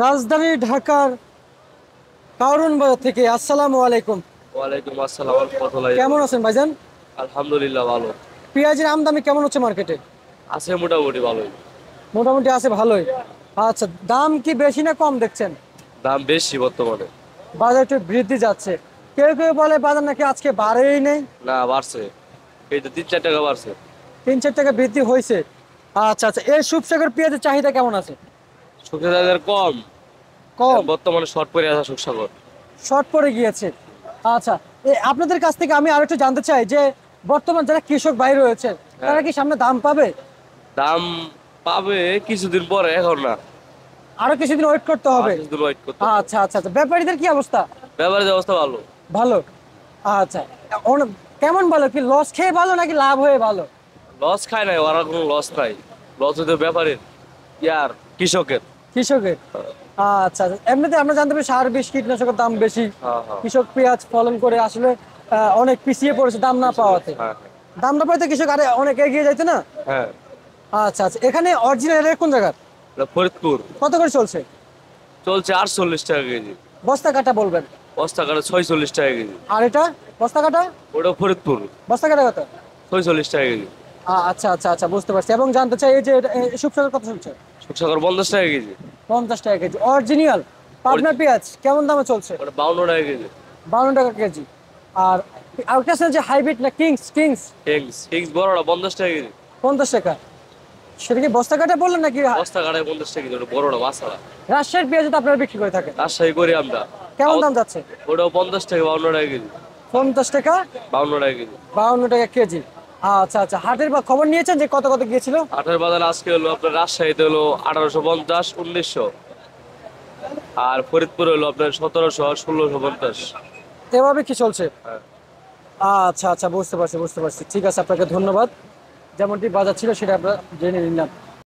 রাজধানী ঢাকার কারওয়ান বাজার থেকে আসসালামু আলাইকুম। ওয়ালাইকুম আসসালাম ওয়া রাহমাতুল্লাহি। কেমন আছেন ভাইজান? আলহামদুলিল্লাহ ভালো। পেঁয়াজের আমদানি কেমন হচ্ছে মার্কেটে? আছে মোটামুটি ভালোই। মোটামুটি আছে, ভালোই। আচ্ছা, দাম কি বেশি না কম দেখছেন? দাম বেশি বর্তমানে। বাজার একটু বৃদ্ধি যাচ্ছে। কেউ কেউ বলে বাজার নাকি আজকে বাড়েই নেই। না বাড়ছে, এই তো 3-4 টাকা বাড়ছে। 3-4 টাকা বৃদ্ধি হয়েছে। আচ্ছা আচ্ছা, এই সুপসাগর পেঁয়াজের চাহিদা কেমন আছে? শুকনাদার কম। কম। বর্তমানে শর্ট পড়ে আছে শুকসাগর। শর্ট পড়ে গিয়েছে। আচ্ছা, আপনাদের কাছ থেকে আমি আরেকটু জানতে চাই যে বর্তমান যারা কৃষক ভাই রয়েছেন হ্যাঁ, তারা কি সামনে দাম পাবে? দাম পাবে কিছুদিন পরে, এখন না। আরো কিছুদিন ওয়েট করতে আর হবে। কিছুদিন ওয়েট করতে হবে। আচ্ছা আচ্ছা আচ্ছা, ব্যাপারীদের কি অবস্থা? ব্যবহারের অবস্থা ভালো। ভালো। আচ্ছা, কেমন ভালো, কি লস খেয়ে ভালো নাকি লাভ হয়ে ভালো? লস খায় নাই, ওরা কোনো লস নাই। লস হতে ব্যাপারের ইয়ার কৃষকের। কৃষকের। আচ্ছা আচ্ছা, এমনিতে আমরা জানতে পারি সার বিষ কীটনাশকের দাম বেশি। হ্যাঁ হ্যাঁ কৃষক পেঁয়াজ ফলন করে আসলে অনেক পিছিয়ে পড়েছে দাম না পাওয়াতে। হ্যাঁ দাম না পাওয়াতে কৃষক আরে অনেক এগিয়ে যাইতে না। হ্যাঁ। আচ্ছা আচ্ছা, এখানে অরিজিনাল কোন জায়গার? এটা ফরিদপুর। কত করে চলছে? চলছে 48 টাকা কেজি। বস্তা কাটা বলবেন। বস্তা কাটা 46 টাকা কেজি। আর এটা বস্তা কাটা? ওটা ফরিদপুর। বস্তা কাটা কত? 46 টাকা কেজি। আচ্ছা আচ্ছা আচ্ছা, বুঝতে পারছি। এবং জানতে চাই এই যে শুকসাগর কত চলছে? শুকসাগর 50 টাকা কেজি। 50 টাকা কেজি অরিজিনাল পাবনা পেঁয়াজ কেমন দামে চলছে? ওটা 52 টাকা কেজি। 52 টাকা কেজি। আর আরেকটা আছে যে হাইব্রিড না কিংস কিংস? কিংস কিংস বড়টা 50 টাকা কেজি। 50 টাকা। সেটা কি বস্তা কাটা বললেন নাকি বস্তা কাটায় 50 টাকা কেজি, ওটা বড়টা মাছালা। রাজশাহীর পেঁয়াজ তো আপনারা বিক্রি করে থাকেন? রাজশাহী করি আমরা। কেমন দাম যাচ্ছে? ওটাও 50 টাকা, 52 টাকা কেজি। 50 টাকা। 52 টাকা কেজি। 52 টাকা কেজি। আচ্ছা আচ্ছা, হাটের বা খবর নিয়েছেন যে কত কত গিয়েছিল? হাটের বাজার আজকে হলো আপনার রাজশাহীতে হলো 1850, 1900। আর ফরিদপুর হলো আপনার 1700, 1650। এভাবে কি চলছে? হ্যাঁ। আচ্ছা আচ্ছা, বুঝতে পারছি বুঝতে পারছি। ঠিক আছে, আপনাকে ধন্যবাদ। যেমনটি বাজার ছিল সেটা আমরা জেনে নিলাম।